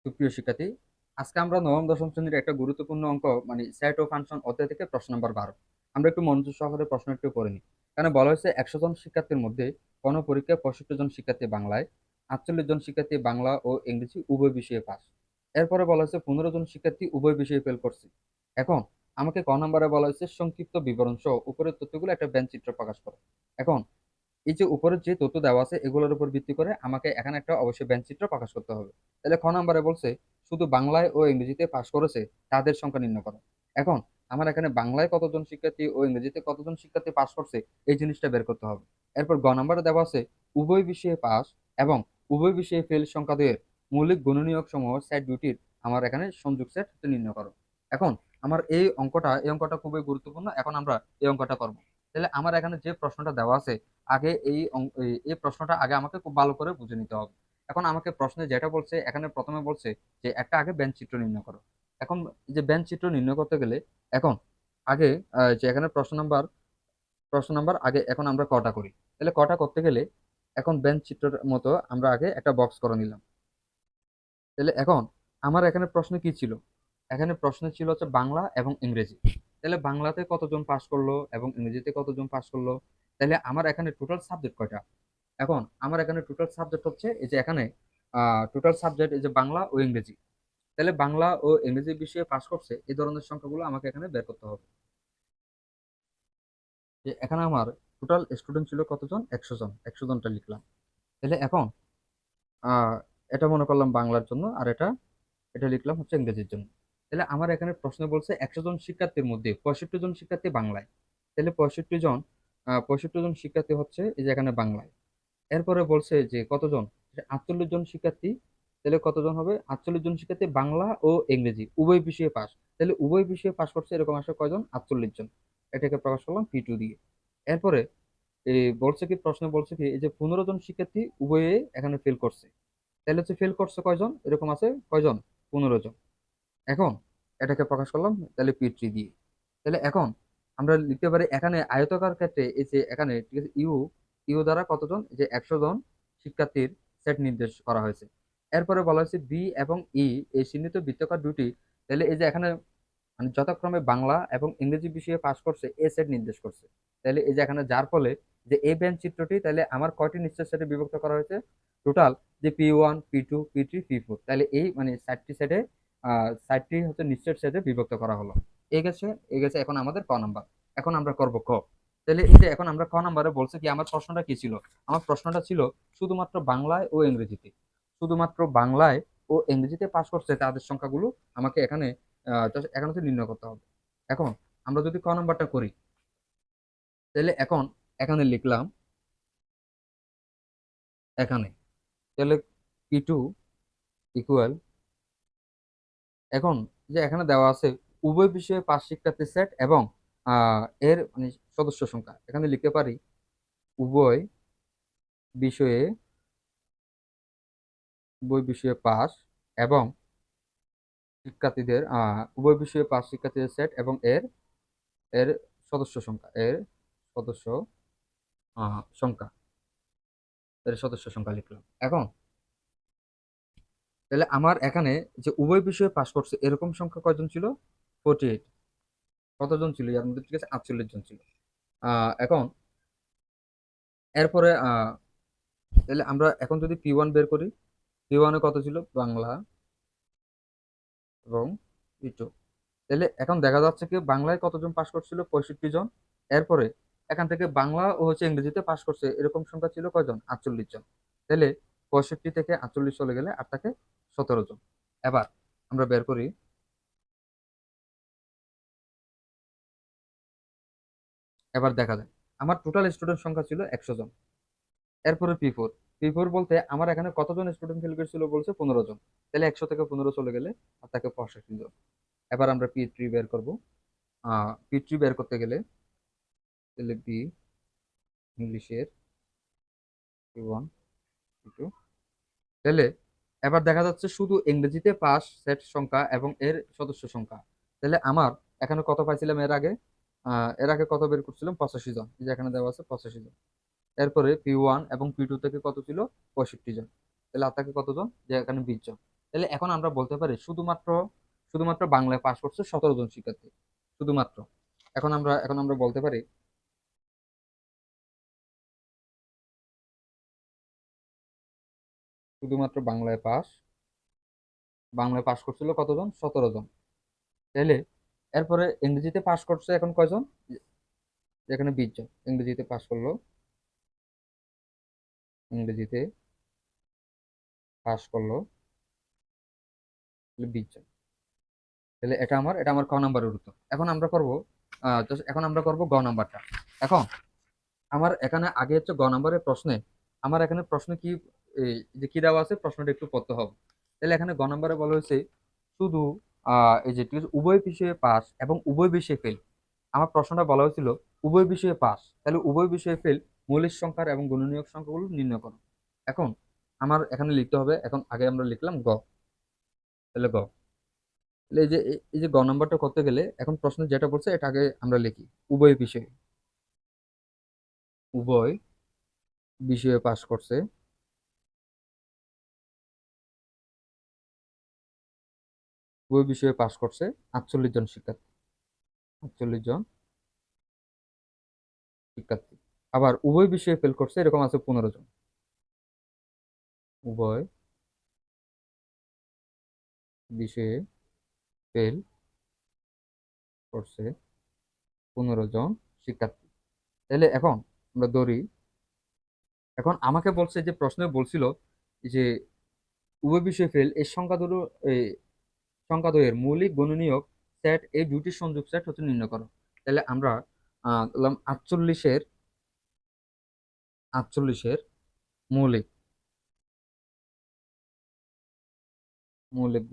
সুপ্রিয় শিক্ষার্থী, আজকে আমরা নবম দশম শ্রেণীর একটা গুরুত্বপূর্ণ অঙ্ক মানে সেট ও ফাংশন অধ্যায় থেকে প্রশ্ন নাম্বার 12 আমরা একটু মনোযোগ সহকারে প্রশ্ন একটু করে নিই। কারণ বলা হয়েছে 100 জন শিক্ষার্থীর মধ্যে কোনো পরীক্ষায় 65 জন শিক্ষার্থী বাংলায়, 48 জন শিক্ষার্থী বাংলা ও ইংরেজি উভয় বিষয়ে পাস। এরপরে বলা হয়েছে 15 জন শিক্ষার্থী উভয় বিষয়ে ফেল করছে। এখন আমাকে ক নম্বরে বলা হয়েছে সংক্ষিপ্ত বিবরণ সহ উপরের তথ্যগুলো একটা চিত্র প্রকাশ করো। এখন এই যে উপরের যে তথ্য দেওয়া আছে এগুলোর উপর ভিত্তি করে আমাকে এখানে একটা অবশ্যই চিত্র প্রকাশ করতে হবে। তাহলে খ নম্বরে বলছে শুধু বাংলায় ও ইংরেজিতে পাশ করেছে তাদের সংখ্যা নির্ণয় করো। এখন আমার এখানে বাংলায় কতজন শিক্ষার্থী ও ইংরেজিতে কতজন শিক্ষার্থী পাশ করছে এই জিনিসটা বের করতে হবে। এরপর গ নম্বরে দেওয়া আছে উভয় বিষয়ে পাস এবং উভয় বিষয়ে ফেল সংখ্যা দুয়ের মৌলিক গুণনীয়ক সমূহ সেট দুটির আমার এখানে সংযোগ সেট নির্ণয় করো। এখন আমার এই অঙ্কটা খুবই গুরুত্বপূর্ণ। এখন আমরা এই অঙ্কটা করব। তাহলে আমার এখানে যে প্রশ্নটা দেওয়া আছে আগে এই প্রশ্নটা আগে আমাকে খুব ভালো করে বুঝে নিতে হবে। এখন আমাকে প্রশ্নে যেটা বলছে এখানে প্রথমে বলছে যে একটা আগে বেঞ্চ চিত্র নির্ণয় করো। এখন এই যে বেঞ্চ চিত্র নির্ণয় করতে গেলে এখন আগে যে এখানে প্রশ্ন নাম্বার আগে এখন আমরা কটা করি। তাহলে কটা করতে গেলে এখন বেঞ্চ চিত্রের মতো আমরা আগে একটা বক্স করে নিলাম। তাহলে এখন আমার এখানে প্রশ্ন কি ছিল? এখানে প্রশ্ন ছিল হচ্ছে বাংলা এবং ইংরেজি। তাহলে বাংলাতে কতজন পাস করলো এবং ইংরেজিতে কতজন পাস করলো। তাহলে আমার এখানে টোটাল সাবজেক্ট কয়টা? এখন আমার এখানে টোটাল সাবজেক্ট হচ্ছে এই যে এখানে টোটাল সাবজেক্ট এই যে বাংলা ও ইংরেজি। তাহলে বাংলা ও ইংরেজি বিষয়ে পাস করছে এই ধরনের সংখ্যাগুলো আমাকে এখানে বের করতে হবে। যে এখানে আমার টোটাল স্টুডেন্ট ছিল কতজন? 100 জন। 100 জনটা লিখলাম। তাহলে এখন আহ এটা মনে করলাম বাংলার জন্য, আর এটা এটা লিখলাম হচ্ছে ইংরেজির জন্য। তাহলে আমার এখানে প্রশ্ন বলছে 100 জন শিক্ষার্থীর মধ্যে 65 জন শিক্ষার্থী বাংলায়। তাহলে 65 জন শিক্ষার্থী হচ্ছে এই যে এখানে বাংলায়। এরপরে বলছে যে কতজন? 48 জন শিক্ষার্থী। তাহলে কতজন হবে? 48 জন শিক্ষার্থী বাংলা ও ইংরেজি উভয় বিষয়ে পাস। তাহলে উভয় বিষয়ে পাস করছে এরকম আসলে কয়জন? 48 জন। এটাকে প্রকাশ করলাম P2 দিয়ে। এরপরে এই বলছে কি, প্রশ্ন বলছে কি এই যে 15 জন শিক্ষার্থী উভয়ে এখানে ফেল করছে। তাহলে হচ্ছে ফেল করছে কয়জন? এরকম আছে কয়জন? 15 জন। এখন এটাকে প্রকাশ করলাম তাহলে P3 দিয়ে। তাহলে এখন আমরা লিখতে পারি এখানে আয়তাকার ক্ষেত্রে এই যে এখানে ঠিক আছে ইউ ইউ দ্বারা কতজন? এই যে 100 জন শিক্ষার্থীর সেট নির্দেশ করা হয়েছে। এরপরে বলা হয়েছে বি এবং ই এই চিহ্নিত বৃত্তাকার দুটি। তাহলে এই যে এখানে মানে যথাক্রমে বাংলা এবং ইংরেজি বিষয়ে পাস করছে এ সেট নির্দেশ করছে। তাহলে এই যে এখানে যার ফলে যে এই বেঞ্চ চিত্রটি তাহলে আমার কয়টি নিশ্চয় সেটে বিভক্ত করা হয়েছে? টোটাল যে P1 P2 P3 P4, তাহলে এই মানে 4টি সেটে 4টি হচ্ছে নিশ্চয় সেটে বিভক্ত করা হলো। এই গেছে এখন আমাদের ক নাম্বার। এখন আমরা করব ক। তাহলে এই যে এখন আমরা ক নাম্বারে বলছে কি, আমার প্রশ্নটা কি ছিল? আমার প্রশ্নটা ছিল শুধুমাত্র বাংলায় ও ইংরেজিতে, শুধুমাত্র বাংলায় ও ইংরেজিতে পাস করছে তাদের সংখ্যাগুলো আমাকে এখানে just এখন হচ্ছে নির্ণয় করতে হবে। এখন আমরা যদি ক নাম্বারটা করি তাহলে এখন এখানে লিখলাম এখানে, তাহলে P2 ইকুয়াল, এখন যে এখানে দেওয়া আছে উভয় বিষয়ে পাস শিক্ষার্থী সেট এবং এর মানে সদস্য সংখ্যা এখানে লিখতে পারি উভয় বিষয়ে উভয় বিষয়ে পাস এবং শিক্ষার্থীদের উভয় বিষয়ে পাস শিক্ষার্থীদের সেট এবং এর এর সদস্য সংখ্যা সদস্য সংখ্যা এর সদস্য সংখ্যা লিখলাম। এখন তাহলে আমার এখানে যে উভয় বিষয়ে পাস করছে এরকম সংখ্যা কয়জন ছিল? 48। কতজন ছিল এর মধ্যে? ঠিক আছে, 48 জন ছিল। এখন এরপরে তাহলে আমরা এখন যদি P1 বের করি, P1 এ কত ছিল? বাংলা এবং P2। তাহলে এখন দেখা যাচ্ছে কি বাংলায় কতজন পাস করছিল? 65 জন। এরপরে এখান থেকে বাংলা ও হচ্ছে ইংরেজিতে পাস করছে এরকম সংখ্যা ছিল কয়জন? 48 জন। তাহলে 65 থেকে 48 চলে গেলে আর থাকে 17 জন। এবার আমরা বের করি, এবার দেখা যায় আমার টোটাল স্টুডেন্ট সংখ্যা ছিল 100 জন। এরপরে P4 বলতে আমার এখানে কতজন স্টুডেন্ট ফেল করেছিল বলছে? 15 জন। তাহলে 100 থেকে 15 চলে গেলে আর থাকে 65 জন। এবার আমরা P3 বের করব। P3 বের করতে গেলে তাহলে বি ইংলিশের P1 P2। তাহলে এবার দেখা যাচ্ছে শুধু ইংরেজিতে পাস সেট সংখ্যা এবং এর সদস্য সংখ্যা। তাহলে আমার এখানে কত পাইছিলাম এর আগে? এর আগে কত বের করছিলাম? 85 জন। এই যে এখানে দেওয়া আছে 85 জন। এরপরে P1 এবং P2 থেকে কত ছিল? 65 জন। তাহলে আর থাকে কতজন? যে এখানে 20 জন। তাহলে এখন আমরা বলতে পারি শুধুমাত্র শুধুমাত্র বাংলায় পাশ করছে 17 জন শিক্ষার্থী, শুধুমাত্র। এখন আমরা বলতে পারি শুধুমাত্র বাংলায় পাশ করছিল কতজন? 17 জন। তাহলে এরপরে ইংরেজিতে পাশ করছে এখন কয়জন? এখানে 20 জন ইংরেজিতে পাশ করলো, ইংরেজিতে পাশ করলো 20 জন। তাহলে এটা আমার ক নাম্বারের উত্তর। এখন আমরা করব গ নাম্বারটা। এখন আমার এখানে আগে হচ্ছে গ নাম্বারের প্রশ্নে, আমার এখানে প্রশ্ন কি, এই যে কি দেওয়া আছে প্রশ্নটা একটু পড়তে হবে। তাহলে এখানে গ নাম্বারে বলা হয়েছে শুধু এই যে ঠিক আছে, উভয় বিষয়ে পাস এবং উভয় বিষয়ে ফেল। আমার প্রশ্নটা বলা হয়েছিল উভয় বিষয়ে পাস, তাহলে উভয় বিষয়ে ফেল মৌলিক সংখ্যার এবং গুণনীয়ক সংখ্যাগুলো নির্ণয় করো। এখন আমার এখানে লিখতে হবে, এখন আগে আমরা লিখলাম গ। তাহলে গ, তাহলে এই যে গ নাম্বারটা করতে গেলে এখন প্রশ্ন যেটা বলছে এটা আগে আমরা লিখি। উভয় বিষয়ে, উভয় বিষয়ে পাস করছে, উভয় বিষয়ে পাস করছে 48 জন শিক্ষার্থী, 48 জন শিক্ষার্থী। আবার উভয় বিষয়ে ফেল করছে এরকম আছে 15 জন। উভয় বিষয়ে ফেল করছে 15 জন শিক্ষার্থী। তাহলে এখন আমরা ধরি, এখন আমাকে বলছে যে প্রশ্নে বলছিল যে উভয় বিষয়ে ফেল এই সংখ্যাদ্বয়ের মৌলিক গুণনীয়ক সেট, এই দুইটির সংযোগ সেট হচ্ছে নির্ণয় করো। তাহলে আমরা ধরলাম 48-এর মৌলিক মৌলিক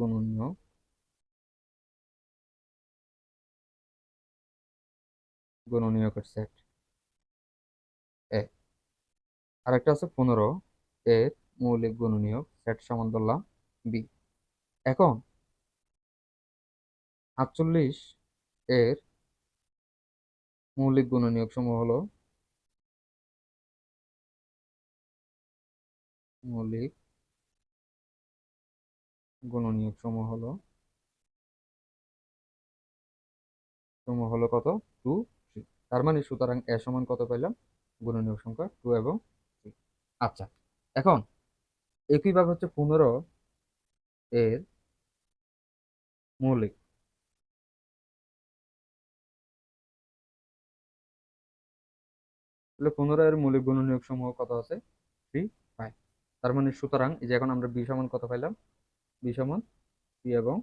গুণনীয়কের সেট এ, আর একটা আছে 15 এর মৌলিক গুণনীয়ক সেট সমান ধরলাম বি। এখন 48 এর মৌলিক গুণনীয়ক সমূহ হলো, মৌলিক গুণনীয়ক সমূহ হলো কত? 2, 3। তার মানে সুতরাং এ সমান কত পাইলাম? গুণনীয়ক সংখ্যা 2 এবং 3। আচ্ছা, এখন একইভাবে হচ্ছে 15 এর মৌলিক, তাহলে 15 এর মৌলিক গুণনীয়ক সমূহ কত আছে? 3, 5। তার মানে সুতরাং এই যে এখন আমরা বি সমান কত পাইলাম? বি সমান 3 এবং,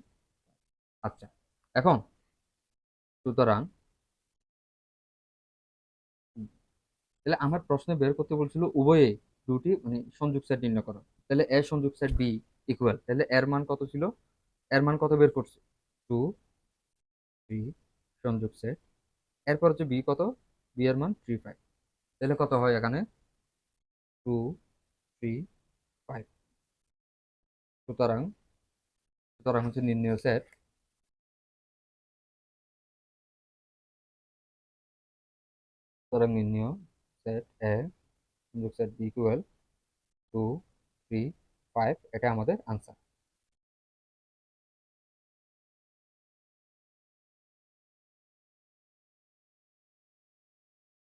আচ্ছা, এখন সুতরাং তাহলে আমার প্রশ্নে বের করতে বলছিল উভয়ে দুটি মানে সংযোগ সেট নির্ণয় করো। তাহলে এ সংযোগ সেট বি ইকুয়াল, তাহলে এর মান কত ছিল? এর মান কত বের করছে? 2, 3 সংযোগ সেট, এরপর হচ্ছে বি কত? বি এর মান 3, 5। তাহলে কত হয় এখানে? 2, 3, 5। সুতরাং সুতরাং হচ্ছে নির্ণয় সেট, সুতরাং নির্ণয় সেট এ সংযোগ সেট বি ইকুয়াল 2, 3, 5, এটা আমাদের আনসার।